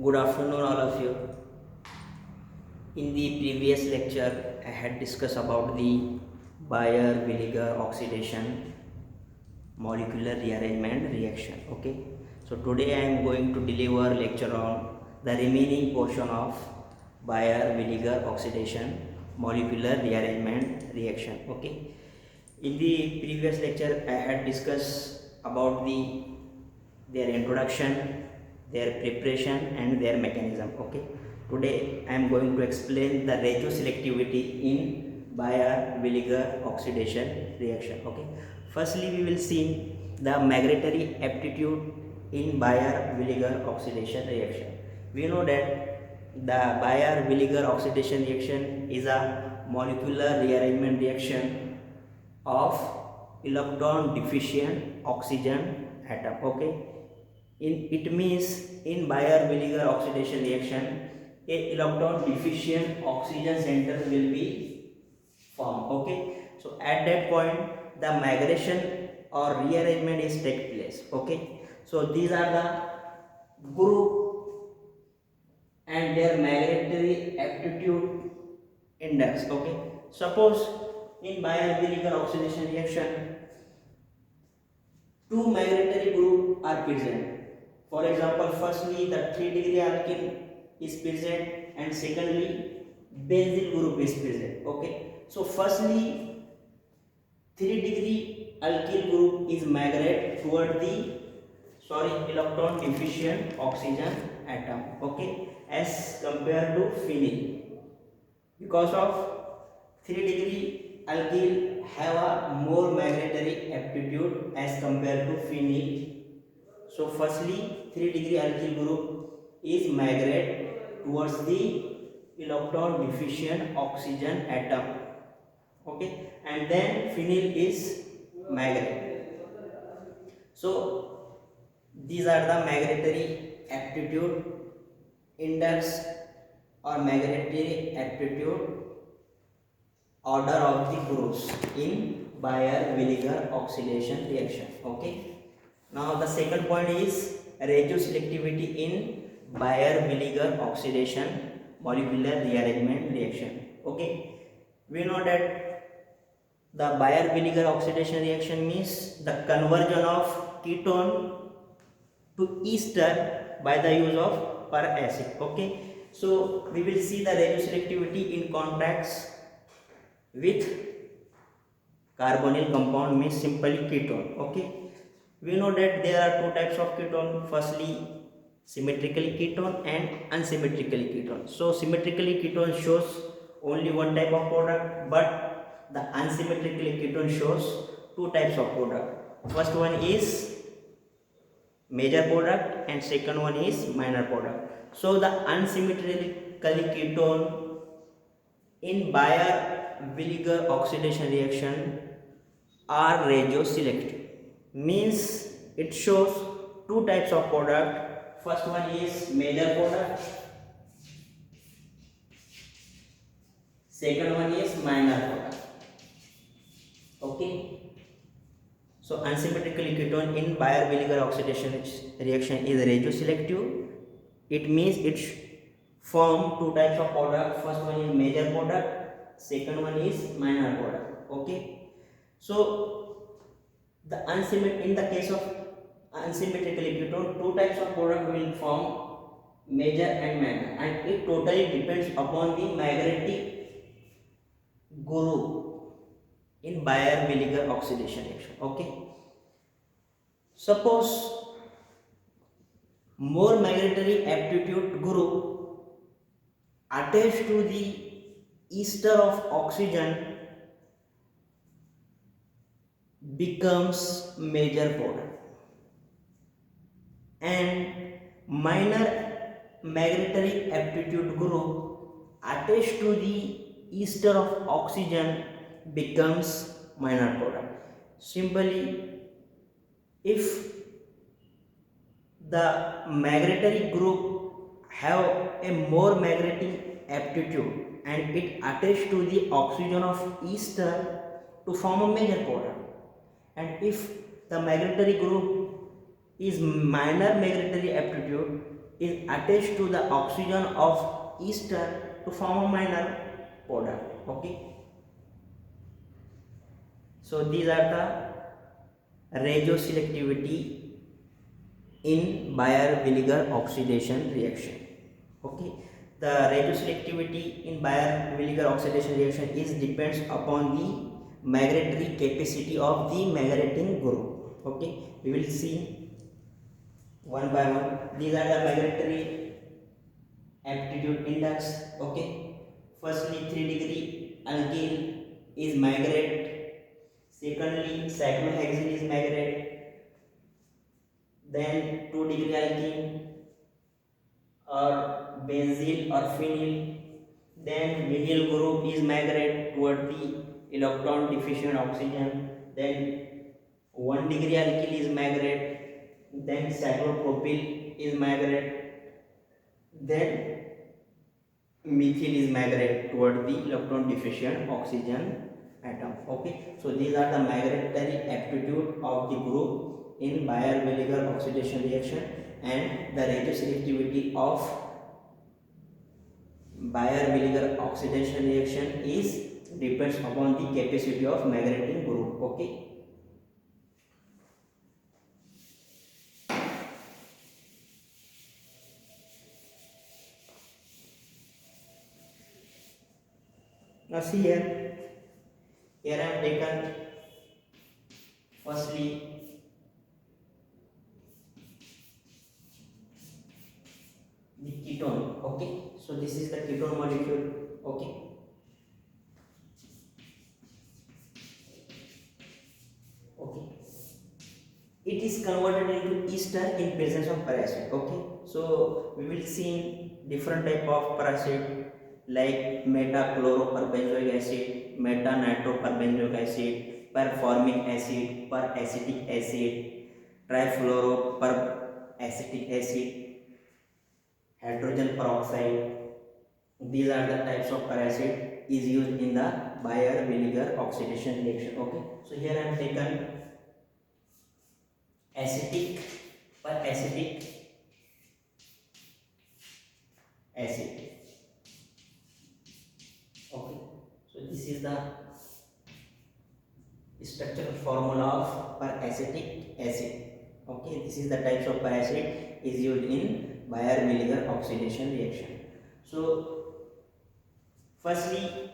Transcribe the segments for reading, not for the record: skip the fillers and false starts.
Good afternoon, all of you. In the previous lecture, I had discussed about the Bayer-Villiger oxidation molecular rearrangement reaction. Okay, so today I am going to deliver lecture on the remaining portion of Bayer-Villiger oxidation molecular rearrangement reaction. Okay, in the previous lecture, I had discussed about their introduction, their preparation, and their mechanism. Okay, today I am going to explain the radioselectivity in Bayer-Villiger oxidation reaction. Okay, firstly we will see the migratory aptitude in Bayer-Villiger oxidation reaction. We know that the Bayer-Villiger oxidation reaction is a molecular rearrangement reaction of electron deficient oxygen atom. Okay, it means in Bayer-Villiger oxidation reaction, a electron deficient oxygen center will be formed. Okay, so at that point the migration or rearrangement is take place. Okay, so these are the group and their migratory aptitude index. Okay, suppose in Bayer-Villiger oxidation reaction two migratory group are present. For example, firstly the 3-degree alkene is present and secondly benzyl group is present. Okay, so firstly 3-degree alkyl group is migrate toward the electron deficient oxygen atom. Okay, as compared to phenyl, because of 3-degree alkyl have a more migratory aptitude as compared to phenyl. So firstly 3-degree alkyl group is migrate towards the electron deficient oxygen atom. Okay, and then phenyl is migrate. So these are the migratory aptitude index or migratory aptitude order of the groups in Bayer-Villiger oxidation reaction. Okay, now the second point is radioselectivity in Bayer-Villiger oxidation molecular rearrangement reaction. Okay, we know that the Bayer-Villiger oxidation reaction means the conversion of ketone to ester by the use of peracid. Okay, so we will see the radioselectivity in context with carbonyl compound means simply ketone. Okay, we know that there are two types of ketone. Firstly symmetrically ketone and unsymmetrically ketone. So symmetrically ketone shows only one type of product, but the unsymmetrically ketone shows two types of product. First one is major product and second one is minor product. So the unsymmetrically ketone in Bayer-Villiger oxidation reaction are radioselective, means it shows two types of product. First one is major product, second one is minor product. Okay, so unsymmetrically ketone in Bayer-Villiger oxidation reaction is radioselective. It means it form two types of product. First one is major product, second one is minor product. Okay, so the in the case of unsymmetrically ketone, two types of product will form, major and minor, and it totally depends upon the migratory group in Bayer-Villiger oxidation reaction. Okay, suppose more migratory aptitude group attached to the ester of oxygen becomes major product, and minor migratory aptitude group attached to the ester of oxygen becomes minor product. Simply, if the migratory group have a more migratory aptitude and it attached to the oxygen of ester to form a major product, and if the migratory group is minor migratory aptitude, is attached to the oxygen of ester to form a minor product. Okay, so these are the radioselectivity in Baeyer-Villiger oxidation reaction. Okay, the radioselectivity in Baeyer-Villiger oxidation reaction is depends upon the migratory capacity of the migrating group. Okay, we will see one by one. These are the migratory aptitude index. Okay, firstly 3-degree alkyl is migrate, secondly cyclohexene is migrate, then 2-degree alkene or benzyl or phenyl, then vinyl group is migrate toward the electron deficient oxygen, then 1-degree alkyl is migrate, then cyclopropyl is migrate, then methyl is migrate toward the electron deficient oxygen atom. Okay, so these are the migratory aptitude of the group in Baeyer-Villiger oxidation reaction, and the radioselectivity of Baeyer-Villiger oxidation reaction is depends upon the capacity of migrating group. Okay, now see here I have taken firstly the ketone. Okay, so this is the ketone molecule. Okay, okay, it is converted into ester in presence of paracid. Okay, so we will see different type of paracid like metachloroperbenzoic acid, meta-nitroperbenzoic acid, performic acid, peracetic acid, trifluoroperacetic acid, hydrogen peroxide. These are the types of paracid is used in the Baeyer-Villiger oxidation reaction. Okay, so here I am taken acetic peracetic acid. Okay, so this is the structural formula of peracetic acid. Okay, this is the types of paracid is used in Baeyer-Villiger oxidation reaction. So firstly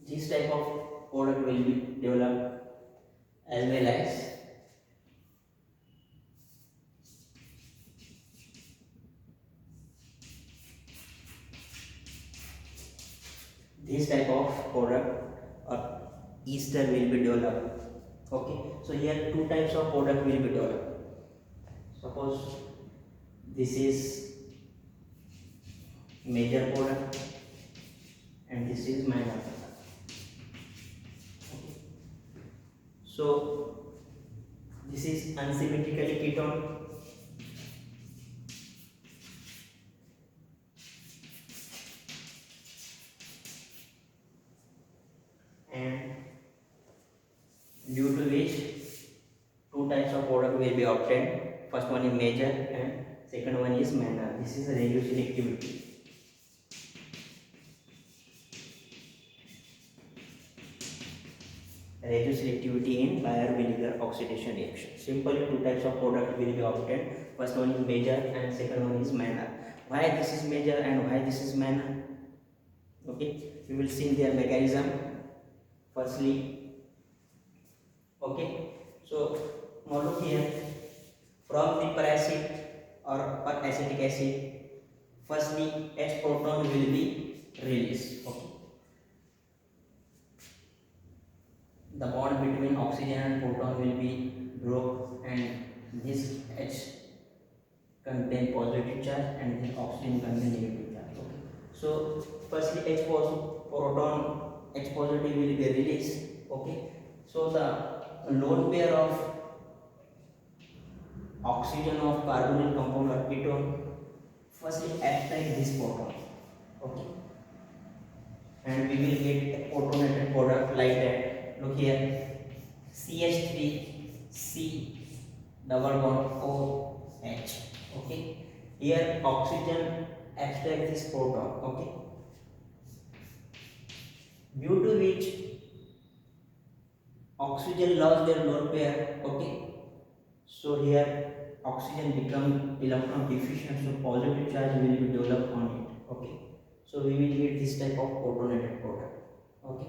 this type of product will be developed, as well as this type of product or ester will be developed. Okay, so here two types of product will be developed. Suppose this is major product and this is minor product. Okay, so this is unsymmetrically ketone, and due to which two types of product will be obtained. First one is major and second one is minor. This is radioselectivity. Radioselectivity in Baeyer-Villiger oxidation reaction. Simply two types of product will be obtained. First one is major and second one is minor. Why this is major and why this is minor? Okay, we will see their mechanism. Firstly, okay, so now look here, from the peracid or peracetic acid, firstly H proton will be released. Okay, the bond between oxygen and proton will be broke, and this H contain positive charge and this oxygen contain negative charge. Okay, so firstly H positive will be released. Okay, so the lone pair of oxygen of carbonyl compound or ketone firstly abstract this proton, okay, and we will get a protonated product like that. Look here, CH3 C double bond OH, okay. Here oxygen abstract this proton, okay, due to which oxygen lost their lone pair, okay. So here oxygen become electron deficient, so positive charge will be developed on it, okay. So we will get this type of protonated product, okay.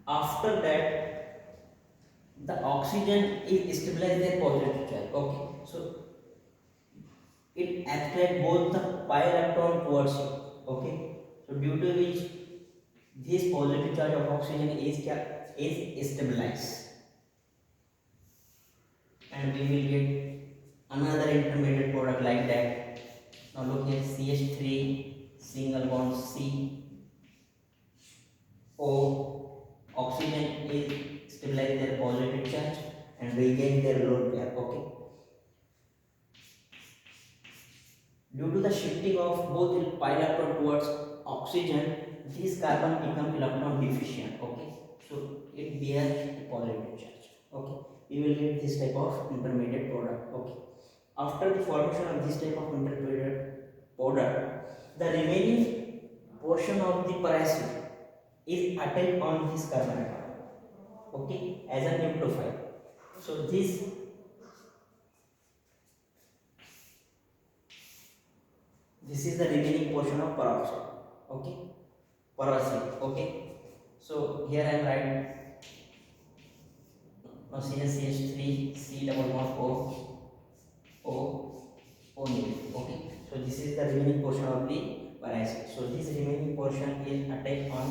After that the oxygen is stabilized their positive charge, okay. So it attract both the pi electron towards it, okay. So due to which this positive charge of oxygen is stabilized, and we will get another intermediate product like that. Now look here, CH3 single bond C O, oxygen is stabilize their positive charge and regain their lone pair, okay. Due to the shifting of both pi electron towards oxygen, this carbon become electron deficient, okay. So it bears a positive charge, okay. We will get this type of intermediate product, okay. After the formation of this type of intermediate product, the remaining portion of the paracid is attached on this carbon atom, okay, as a nucleophile. So this is the remaining portion of peroxide, okay, peroxide, okay. So here I am writing now CH3 C double bond O O negative, okay. So this is the remaining portion of the peroxide. So this remaining portion is attached on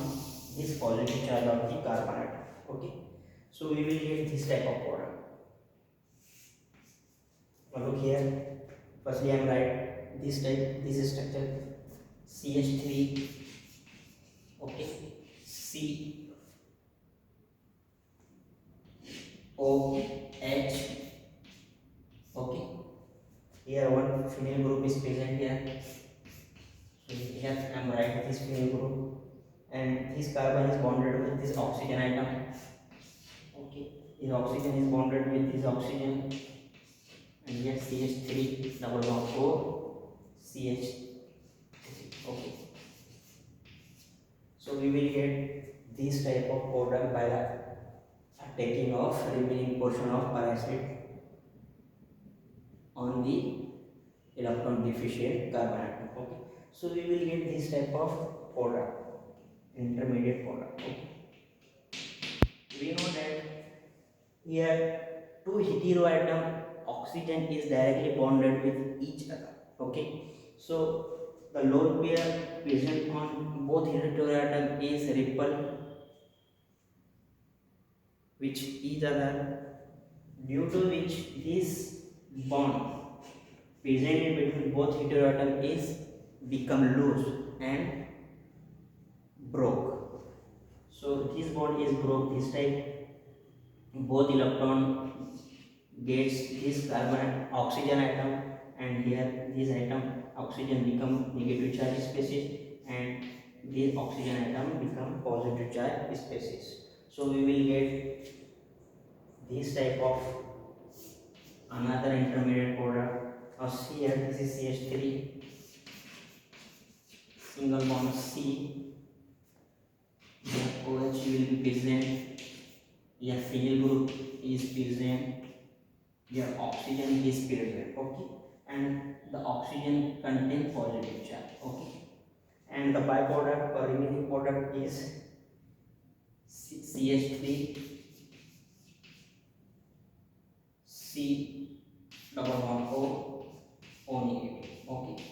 this positive charge of the carbon atom, okay. So we will get this type of product. Now look here, firstly I am write this type, this is structure CH3, okay, C O H, okay. Here one phenyl group is present here, so here I am writing this phenyl group, and this carbon is bonded with this oxygen atom, okay. This oxygen is bonded with this oxygen, and here CH3 double bond O CH, okay. So we will get this type of product by the taking of remaining portion of paracid on the electron deficient carbon atom, okay. So we will get this type of product, intermediate product, okay. We know that here two heteroatom oxygen is directly bonded with each other, okay. So the lone pair present on both heteroatom is repelled with each other, due to which this bond present between both heteroatom is become loose and broke. So this bond is broke, this type both electron gets this carbon oxygen atom, and here this atom oxygen become negative charge species, and this oxygen atom become positive charge species. So we will get this type of another intermediate product. Now here this is CH3 single bond C, here OH will be present, here phenyl group is present, here oxygen is present, okay, and the oxygen contains positive charge, okay, and the byproduct or remaining product is CH3 C double bond O negative, okay.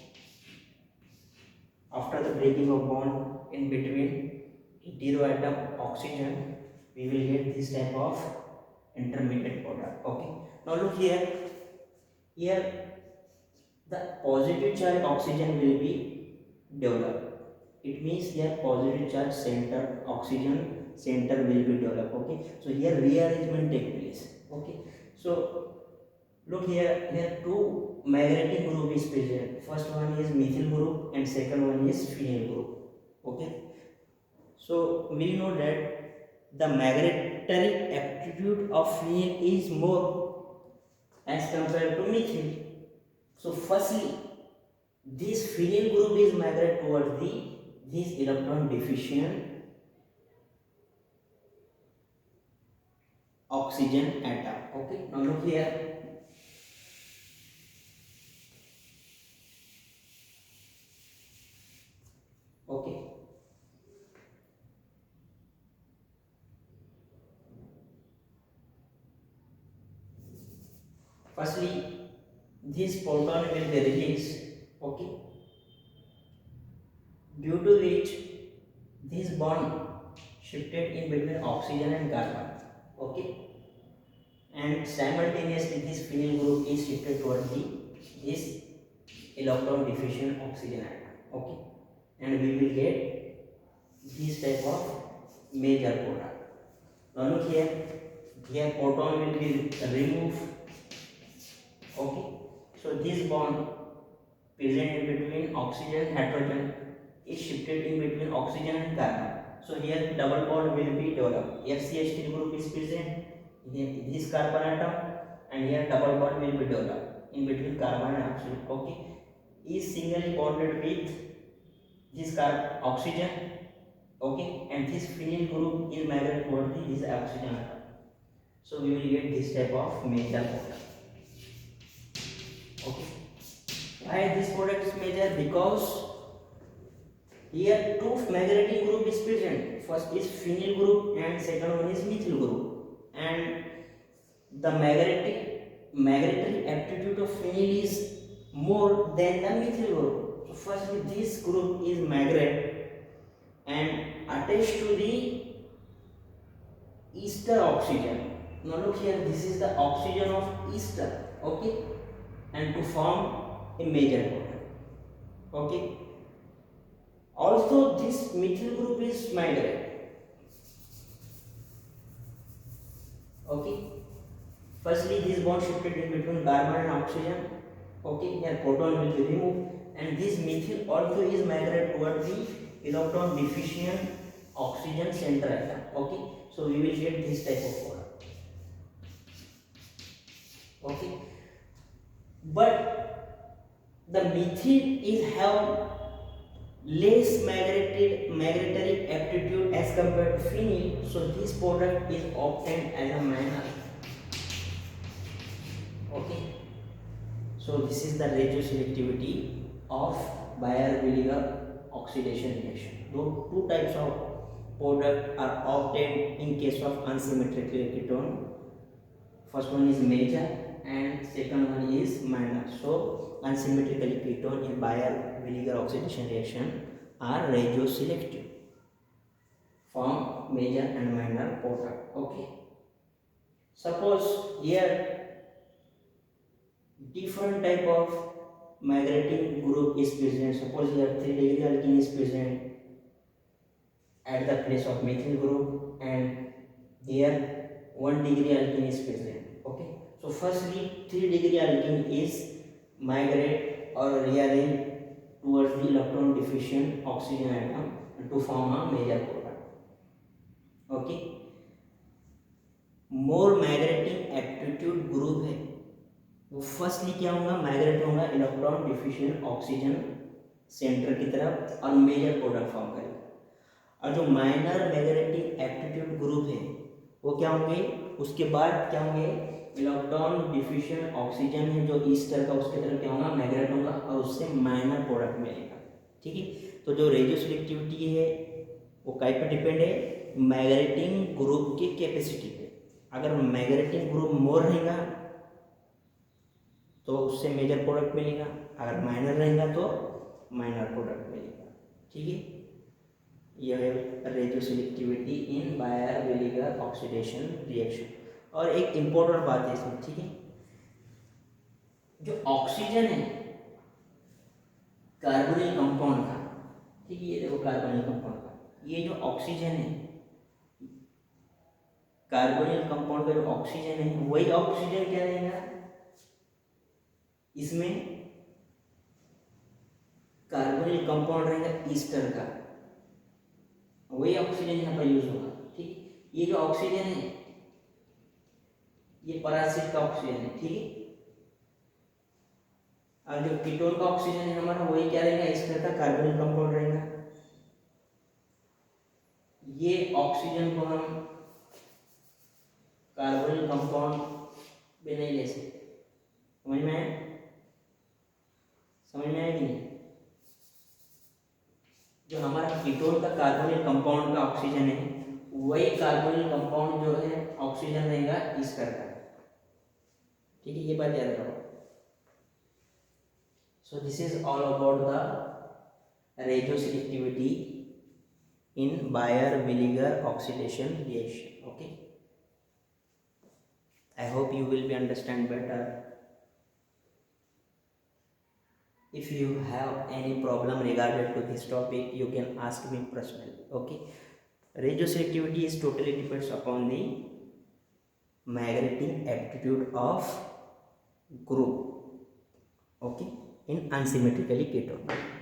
After the breaking of bond in between heteroatom oxygen, we will get this type of intermediate product, okay. Now look here, here the positive charge oxygen will be developed. It means here positive charge center oxygen center will be developed, okay. So here rearrangement take place, okay. So look here, here two magnetic group is present. First one is methyl group and second one is phenyl group. Okay, so we know that the magnetary aptitude of phenyl is more as compared to methyl. So firstly, this phenyl group is migrate towards the this electron deficient oxygen atom. Okay, now look here. Okay, firstly this proton will be released. Okay, due to which this bond shifted in between oxygen and carbon. Okay, and simultaneously this phenyl group is shifted towards the this electron deficient oxygen atom. Okay, and we will get this type of major product. Now look here, here proton will be removed. Okay, so this bond present in between oxygen and hydrogen is shifted in between oxygen and carbon. So here double bond will be developed. FCH group is present in this carbon atom, and here double bond will be developed in between carbon and oxygen. Okay, is singly bonded with this oxygen. Okay, and this phenyl group is migrated towards this oxygen atom. So we will get this type of major product. Okay, why this product is major? Because here two magnetic group is present. First is phenyl group and second one is methyl group, and the magnetary aptitude of phenyl is more than the methyl group. So firstly this group is magnet and attached to the ester oxygen. Now look here, this is the oxygen of ester. Okay, and to form a major product. Okay, also this methyl group is migrate. Okay, firstly this bond shifted in between carbon and oxygen. Okay, here proton will be removed, and this methyl also is migrate towards the electron deficient oxygen center atom. Okay, so we will get this type of product. Okay, but the methyl is have less magnetary aptitude as compared to phenyl, so this product is obtained as a minor. Okay, so this is the radioselectivity of Baeyer-Villiger oxidation reaction. Though two types of product are obtained in case of unsymmetrical ketone. First one is major and second one is minor. So unsymmetrical ketone in Baeyer-Villiger oxidation reaction are radioselective, form major and minor product. Okay, suppose here different type of magnetic group is present. Suppose here 3-degree alkene is present at the place of methyl group, and here 1-degree alkene is present. Okay, so firstly 3-degree alkene is migrate or rearrange towards the electron deficient oxygen atom to form a major product. Okay, more magnetic aptitude group है वो firstly क्या होगा, migrate होगा electron deficient oxygen centre की तरफ और major product form करेगा। और जो माइनर मैग्नेटिक एप्टीट्यूड ग्रुप है वो क्या होंगे, उसके बाद क्या होंगे, इलेक्ट्रॉन डिफिशिएंट ऑक्सीजन है जो ईस्टर का उसके तरफ क्या होगा, माइग्रेट होगा और उससे माइनर प्रोडक्ट मिलेगा। ठीक है, तो जो रेडियो सिलेक्टिविटी है वो काय पर डिपेंड है, मैग्नेटिक ग्रुप की कैपेसिटी पे। अगर मैग्नेटिक ग्रुप मोर रहेगा तो उससे मेजर प्रोडक्ट मिलेगा, अगर माइनर रहेगा तो माइनर प्रोडक्ट मिलेगा। ठीक है, यह है रेडियो सिलेक्टिविटी इन बायर-विलिगर ऑक्सीडेशन रिएक्शन। और एक इम्पोर्टेंट बात है इसमें, ठीक है, जो ऑक्सीजन है कार्बोनिल कंपाउंड का, ठीक है, ये देखो कार्बोनिल कंपाउंड का, ये जो ऑक्सीजन है कार्बोनिल कंपाउंड का जो ऑक्सीजन है वही ऑक्सीजन क्या रहेगा, इसमें कार्बोनिल कंपाउंड रहेगा ईस्टर का, वही ऑक्सीजन यहाँ पर यूज होगा। ठीक, ये जो ऑक्सीजन है ये परासिट का ऑक्सीजन है। ठीक है, और जो कीटोन का ऑक्सीजन है हमारा वही क्या रहेगा, ईस्टर का कार्बोनिल कंपाउंड रहेगा। ये ऑक्सीजन को हम कार्बोनिल कंपाउंड में नहीं ले सकते। समझ में आया? समझ में आया कि नहीं? जो हमारा कीटोन का कार्बोनिल कंपाउंड का ऑक्सीजन है वही कार्बोनिल कंपाउंड जो है ऑक्सीजन रहेगा ईस्टर का। ठीक है, ये बात याद रखो। So this is all about the regioselectivity in Baeyer-Villiger oxidation reaction. Okay, I hope you will be understand better. If you have any problem regarding to this topic, you can ask me personally. Okay, radioselectivity is totally depends upon the magnetic aptitude of group, okay, in unsymmetrically ketone.